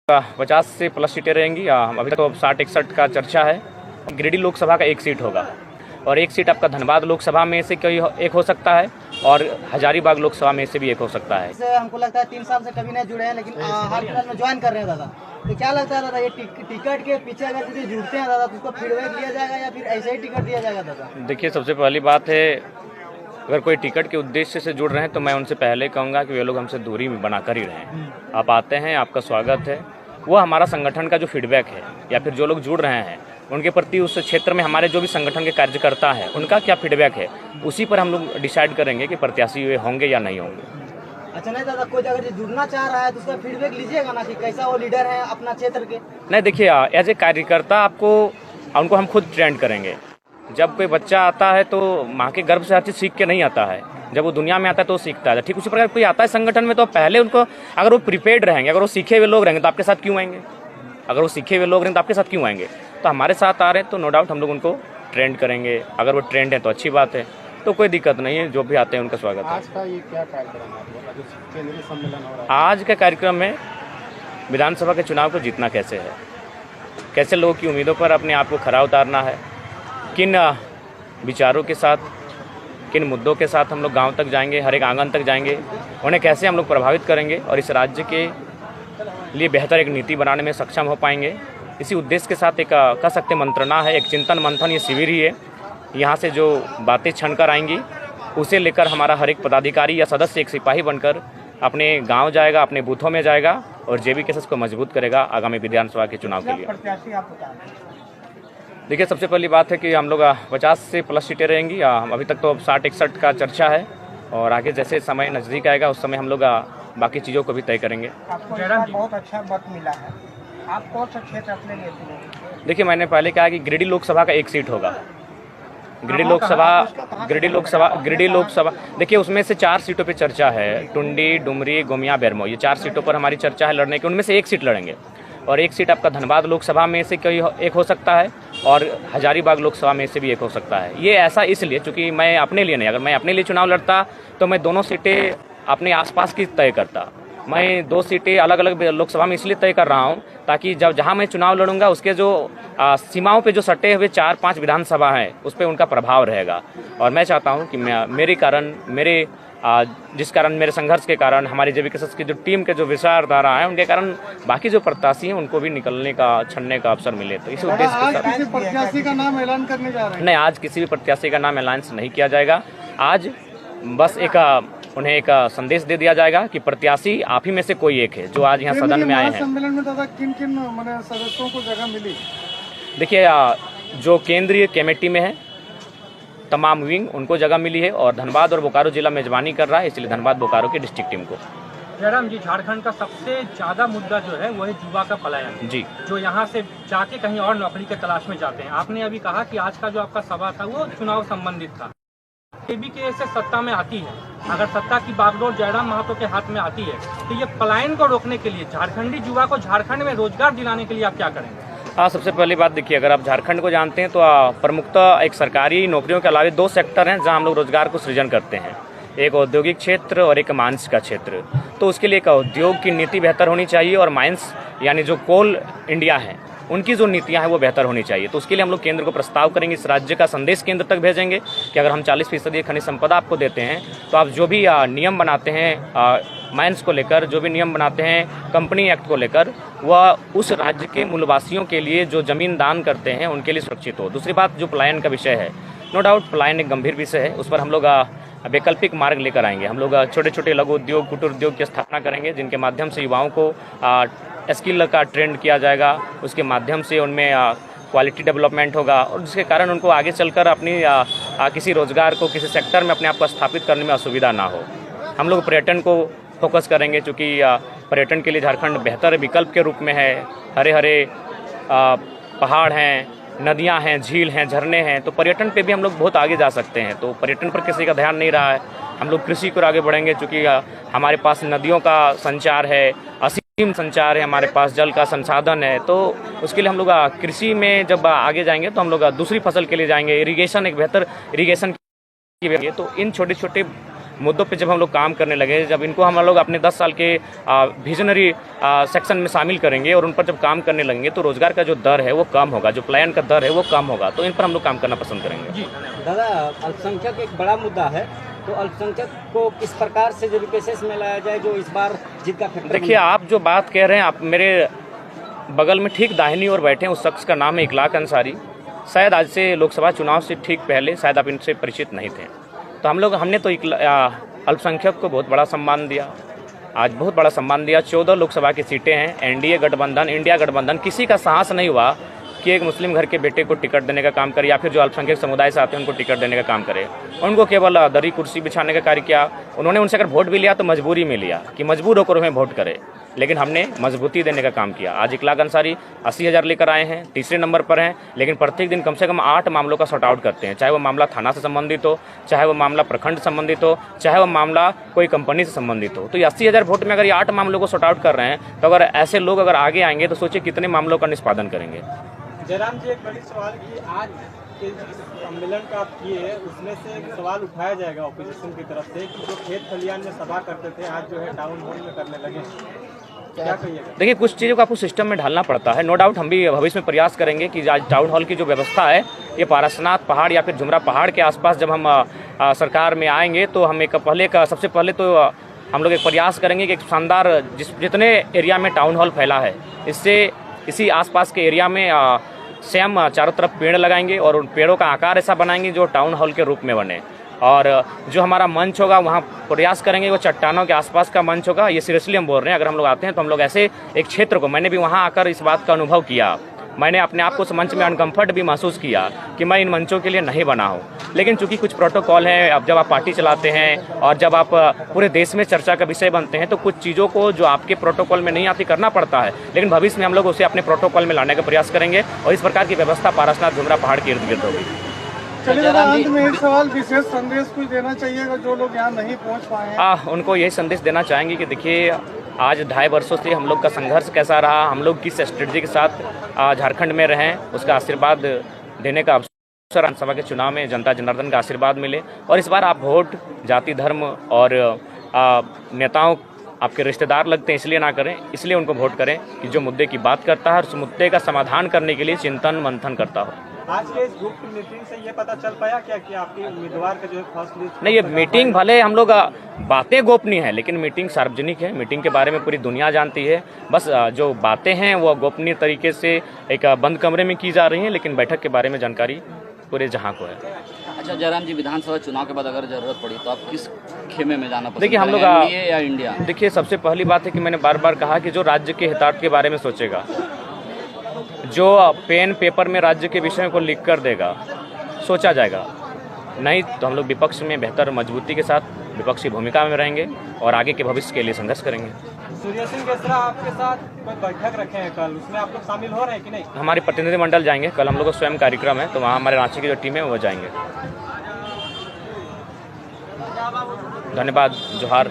50 से प्लस सीटें रहेंगी। अभी तक तो 60-61 का चर्चा है। गिरिडीह लोकसभा का एक सीट होगा और एक सीट आपका धनबाद लोकसभा में से कोई एक हो सकता है और हजारीबाग लोकसभा में से भी एक हो सकता है। हमको लगता है 3 साल से कभी नहीं जुड़े हैं, लेकिन हाल फिलहाल में ज्वाइन कर रहे हैं दादा। तो क्या लगता है दादा, ये टिकट के पीछे अगर किसी जुड़ते हैं दादा तो उसको फीडबैक लिया जाएगा या फिर ऐसे ही टिकट दिया जाएगा दादा? देखिए, सबसे पहली बात है, अगर कोई टिकट के उद्देश्य से जुड़ रहे हैं तो मैं उनसे पहले कहूँगा कि वे लोग हमसे दूरी बनाकर ही रहें। आप आते हैं, आपका स्वागत है। वो हमारा संगठन का जो फीडबैक है या फिर जो लोग जुड़ रहे हैं उनके प्रति उस क्षेत्र में हमारे जो भी संगठन के कार्यकर्ता हैं उनका क्या फीडबैक है, उसी पर हम लोग डिसाइड करेंगे कि प्रत्याशी वे होंगे या नहीं होंगे। अच्छा, नहीं दादा, कोई अगर जुड़ना चाह रहा है तो उसका फीडबैक लीजिएगा ना कि कैसा वो लीडर है अपना क्षेत्र के? नहीं, देखिए, एज ए कार्यकर्ता उनको हम खुद ट्रेंड करेंगे। जब कोई बच्चा आता है तो माँ के गर्भ से हर चीज़ सीख के नहीं आता है, जब वो दुनिया में आता है तो सीखता है। ठीक उसी प्रकार कोई आता है संगठन में तो पहले उनको, अगर वो प्रिपेयर्ड रहेंगे, अगर वो सीखे हुए लोग रहेंगे तो आपके साथ क्यों आएंगे? अगर वो सीखे हुए लोग रहेंगे तो आपके साथ क्यों आएंगे? तो हमारे साथ आ रहे हैं तो नो डाउट हम लोग उनको ट्रेंड करेंगे। अगर वो ट्रेंड है तो अच्छी बात है, तो कोई दिक्कत नहीं है, जो भी आते हैं उनका स्वागत है। आज का ये क्या कार्यक्रम है, केंद्रीय सम्मेलन हो रहा है? आज का कार्यक्रम में विधानसभा के चुनाव को जीतना कैसे है, कैसे लोगों की उम्मीदों पर अपने आप को खरा उतारना है, किन विचारों के साथ, किन मुद्दों के साथ हम लोग गांव तक जाएंगे, हर एक आंगन तक जाएंगे, उन्हें कैसे हम लोग प्रभावित करेंगे और इस राज्य के लिए बेहतर एक नीति बनाने में सक्षम हो पाएंगे। इसी उद्देश्य के साथ एक कह सकते मंत्रणा है, एक चिंतन मंथन, ये शिविर ही है। यहाँ से जो बातें छन कर आएंगी उसे लेकर हमारा हर एक पदाधिकारी या सदस्य एक सिपाही बनकर अपने गांव जाएगा, अपने बूथों में जाएगा और जेबी केसेस को मजबूत करेगा आगामी विधानसभा के चुनाव के लिए। देखिए, सबसे पहली बात है कि हम लोग 50 से प्लस सीटें रहेंगी। अभी तक तो 60-61 का चर्चा है और आगे जैसे समय नज़दीक आएगा उस समय हम लोग बाकी चीज़ों को भी तय करेंगे। आपको बहुत अच्छा वक्त मिला है, आप कौन सा क्षेत्र अपने लिए चुने? देखिए, मैंने पहले कहा कि गिरिडीह लोकसभा का एक सीट होगा। गिरिडीह लोकसभा देखिए, उसमें से 4 सीटों पे चर्चा है, टुंडी, डुमरी, गोमिया, बेरमो, ये 4 सीटों पर हमारी चर्चा है लड़ने की। उनमें से एक सीट लड़ेंगे और एक सीट आपका धनबाद लोकसभा में से कोई एक हो सकता है और हजारीबाग लोकसभा में से भी एक हो सकता है। ये ऐसा इसलिए चूँकि मैं अपने लिए नहीं, अगर मैं अपने लिए चुनाव लड़ता तो मैं दोनों सीटें अपने आसपास की तय करता। मैं 2 सीटें अलग अलग लोकसभा में इसलिए तय कर रहा हूं ताकि जहां मैं चुनाव लड़ूंगा उसके जो सीमाओं पे जो सटे हुए 4-5 विधानसभा हैं उस पर उनका प्रभाव रहेगा। और मैं चाहता हूं कि जिस कारण मेरे संघर्ष के कारण हमारी जेबी केसेस की जो टीम के जो विचारधारा है उनके कारण बाकी जो प्रत्याशी हैं उनको भी निकलने का, छनने का अवसर मिले। तो इस उद्देश्य के साथ किसी प्रत्याशी का नाम ऐलान करने जा रहे हैं? नहीं, आज किसी भी प्रत्याशी का नाम ऐलान नहीं किया जाएगा। आज बस उन्हें एक संदेश दे दिया जाएगा कि प्रत्याशी आप ही में से कोई एक है जो आज यहाँ सदन में आए हैं। सम्मेलन में दादा किन किन सदस्यों को जगह मिली? देखिए, जो केंद्रीय कमेटी में है तमाम विंग, उनको जगह मिली है और धनबाद और बोकारो जिला मेजबानी कर रहा है, इसलिए धनबाद बोकारो की डिस्ट्रिक्ट टीम को। जयराम जी, झारखंड का सबसे ज्यादा मुद्दा जो है वो है युवा का पलायन जी, जो यहाँ से जाके कहीं और नौकरी के तलाश में जाते हैं। आपने अभी कहा कि आज का जो आपका सभा था वो चुनाव संबंधित था। जेबी के से सत्ता में आती है, अगर सत्ता की बागडोर जयराम महतो के हाथ में आती है तो ये पलायन को रोकने के लिए, झारखंडी युवा को झारखंड में रोजगार दिलाने के लिए आप क्या करेंगे? सबसे पहली बात देखिए, अगर आप झारखंड को जानते हैं तो प्रमुखतः एक सरकारी नौकरियों के अलावा 2 सेक्टर हैं जहां हम लोग रोजगार को सृजन करते हैं, एक औद्योगिक क्षेत्र और एक माइंस का क्षेत्र। तो उसके लिए एक उद्योग की नीति बेहतर होनी चाहिए और माइंस यानी जो कोल इंडिया है उनकी जो नीतियां हैं वो बेहतर होनी चाहिए। तो उसके लिए हम लोग केंद्र को प्रस्ताव करेंगे, इस राज्य का संदेश केंद्र तक भेजेंगे कि अगर हम 40% खनिज संपदा आपको देते हैं तो आप जो भी नियम बनाते हैं माइंस को लेकर, जो भी नियम बनाते हैं कंपनी एक्ट को लेकर, वह उस राज्य के मूलवासियों के लिए जो जमीन दान करते हैं उनके लिए सुरक्षित हो। दूसरी बात, जो पलायन का विषय है, नो डाउट पलायन एक गंभीर विषय है, उस पर हम लोग वैकल्पिक मार्ग लेकर आएंगे। हम लोग छोटे छोटे लघु उद्योग, कुटीर उद्योग की स्थापना करेंगे जिनके माध्यम से युवाओं को स्किल का ट्रेंड किया जाएगा, उसके माध्यम से उनमें क्वालिटी डेवलपमेंट होगा और जिसके कारण उनको आगे चलकर अपनी किसी रोजगार को, किसी सेक्टर में अपने आप को स्थापित करने में असुविधा ना हो। हम लोग पर्यटन को फोकस करेंगे क्योंकि पर्यटन के लिए झारखंड बेहतर विकल्प के रूप में है। हरे हरे पहाड़ हैं, नदियां हैं, झील हैं, झरने हैं, तो पर्यटन पे भी हम लोग बहुत आगे जा सकते हैं। तो पर्यटन पर किसी का ध्यान नहीं रहा है। हम लोग कृषि को आगे बढ़ेंगे क्योंकि हमारे पास नदियों का संचार है, असीम संचार है, हमारे पास जल का संसाधन है। तो उसके लिए हम लोग कृषि में जब आगे जाएंगे तो हम लोग दूसरी फसल के लिए जाएंगे, इरिगेशन, एक बेहतर इरिगेशन की। तो इन छोटे छोटे मुद्दों पे जब हम लोग काम करने लगे, जब इनको हम लोग अपने 10 साल के विजनरी सेक्शन में शामिल करेंगे और उन पर जब काम करने लगेंगे तो रोजगार का जो दर है वो कम होगा, जो पलायन का दर है वो कम होगा। तो इन पर हम लोग काम करना पसंद करेंगे। दादा, अल्पसंख्यक एक बड़ा मुद्दा है, तो अल्पसंख्यक को किस प्रकार से जो रिप्रेसेस में लाया जाए जो इस बार जीत का फैक्टर? देखिए, आप जो बात कह रहे हैं, आप मेरे बगल में ठीक दाहिनी ओर बैठे हैं, उस शख्स का नाम है इखलाक अंसारी। शायद आज से लोकसभा चुनाव से ठीक पहले शायद आप इनसे परिचित नहीं थे। तो हमने तो अल्पसंख्यक को बहुत बड़ा सम्मान दिया, आज बहुत बड़ा सम्मान दिया। 14 लोकसभा की सीटें हैं। एनडीए गठबंधन, इंडिया गठबंधन, किसी का साहस नहीं हुआ कि एक मुस्लिम घर के बेटे को टिकट देने का काम करे या फिर जो अल्पसंख्यक समुदाय से आते हैं उनको टिकट देने का काम करे। उनको केवल दरी कुर्सी बिछाने का कार्य किया। उन्होंने उनसे अगर वोट भी लिया तो मजबूरी में लिया कि मजबूर होकर उन्हें वोट करे, लेकिन हमने मजबूती देने का काम किया। आज इखलाक अंसारी 80,000 लेकर आए हैं, तीसरे नंबर पर हैं, लेकिन प्रत्येक दिन कम से कम 8 मामलों का सॉर्ट आउट करते हैं, चाहे वो मामला थाना से संबंधित हो, चाहे वो मामला प्रखंड संबंधित हो, चाहे वो मामला कोई कंपनी से संबंधित हो। तो ये 80,000 वोट में अगर ये 8 मामलों को सॉर्ट आउट कर रहे हैं, तो अगर ऐसे लोग अगर आगे आएंगे तो सोचिए कितने मामलों का निष्पादन करेंगे। जयराम जी, एक बड़ी सवाल की आज के जिस सम्मेलन का आप किए हैं उसमें से एक सवाल उठाया जाएगा ऑपोजिशन की तरफ से कि जो खेत खलियान में सभा करते थे आज जो है टाउन हॉल में करने लगे, क्या कहिएगा? देखिए, कुछ चीज़ों को आपको सिस्टम में ढालना पड़ता है। नो डाउट हम भी भविष्य में प्रयास करेंगे कि आज टाउन हॉल की जो व्यवस्था है, ये पारसनाथ पहाड़ या फिर जुमरा पहाड़ के आसपास जब हम सरकार में आएंगे तो हम सबसे पहले तो हम लोग एक प्रयास करेंगे कि एक शानदार जितने एरिया में टाउन हॉल फैला है, इसी आसपास के एरिया में स्वयं चारों तरफ पेड़ लगाएंगे और उन पेड़ों का आकार ऐसा बनाएंगे जो टाउन हॉल के रूप में बने। और जो हमारा मंच होगा वहाँ प्रयास करेंगे वो चट्टानों के आसपास का मंच होगा। ये सीरियसली हम बोल रहे हैं, अगर हम लोग आते हैं तो हम लोग ऐसे एक क्षेत्र को, मैंने भी वहाँ आकर इस बात का अनुभव किया, मैंने अपने आप को उस मंच में अनकम्फर्ट भी महसूस किया कि मैं इन मंचों के लिए नहीं बना हूँ। लेकिन चूंकि कुछ प्रोटोकॉल हैं, अब जब आप पार्टी चलाते हैं और जब आप पूरे देश में चर्चा का विषय बनते हैं तो कुछ चीज़ों को जो आपके प्रोटोकॉल में नहीं आती करना पड़ता है। लेकिन भविष्य में हम लोग उसे अपने प्रोटोकॉल में लाने का प्रयास करेंगे और इस प्रकार की व्यवस्था पारसनाथ जुमरा पहाड़ के इर्द गिर्द होगी। चलिए दादा, अंत में एक सवाल, विशेष संदेश कुछ देना चाहिएगा जो लोग यहाँ नहीं पहुँच पाए हैं? उनको यही संदेश देना चाहेंगे कि देखिए, आज 2.5 वर्षों से हम लोग का संघर्ष कैसा रहा, हम लोग किस स्ट्रेटजी के साथ झारखंड में रहें, उसका आशीर्वाद देने का अवसर विधानसभा के चुनाव में जनता जनार्दन का आशीर्वाद मिले। और इस बार आप वोट जाति धर्म और नेताओं आपके रिश्तेदार लगते हैं इसलिए ना करें, इसलिए उनको वोट करें कि जो मुद्दे की बात करता है और उस मुद्दे का समाधान करने के लिए चिंतन मंथन करता हो। आज के इस ग्रुप की मीटिंग से ये पता चल पाया क्या कि आपके उम्मीदवार का जो है फर्स्ट लिस्ट? नहीं, ये मीटिंग भले हम लोग बातें गोपनीय है लेकिन मीटिंग सार्वजनिक है। मीटिंग के बारे में पूरी दुनिया जानती है। बस जो बातें हैं वो गोपनीय तरीके से एक बंद कमरे में की जा रही हैं, लेकिन बैठक के बारे में जानकारी पूरे जहां को है। अच्छा जयराम जी, विधानसभा चुनाव के बाद अगर जरूरत पड़ी तो आप किस खेमे में जाना पसंद देखिए, हम लोग एनडीए या इंडिया? देखिए, सबसे पहली बात है कि मैंने बार बार कहा कि जो राज्य के हितार्थ के बारे में सोचेगा, जो पेन पेपर में राज्य के विषयों को लिख कर देगा, सोचा जाएगा। नहीं तो हम लोग विपक्ष में बेहतर मजबूती के साथ विपक्षी भूमिका में रहेंगे और आगे के भविष्य के लिए संघर्ष करेंगे। सूर्य सिंह केसरा आपके साथ कोई बैठक रखे हैं कल, उसमें आप लोग शामिल हो रहे हैं कि नहीं? हमारे प्रतिनिधिमंडल जाएंगे कल, हम लोग का स्वयं कार्यक्रम है तो वहाँ हमारे रांची की जो टीम है वो जाएंगे। धन्यवाद, जोहार।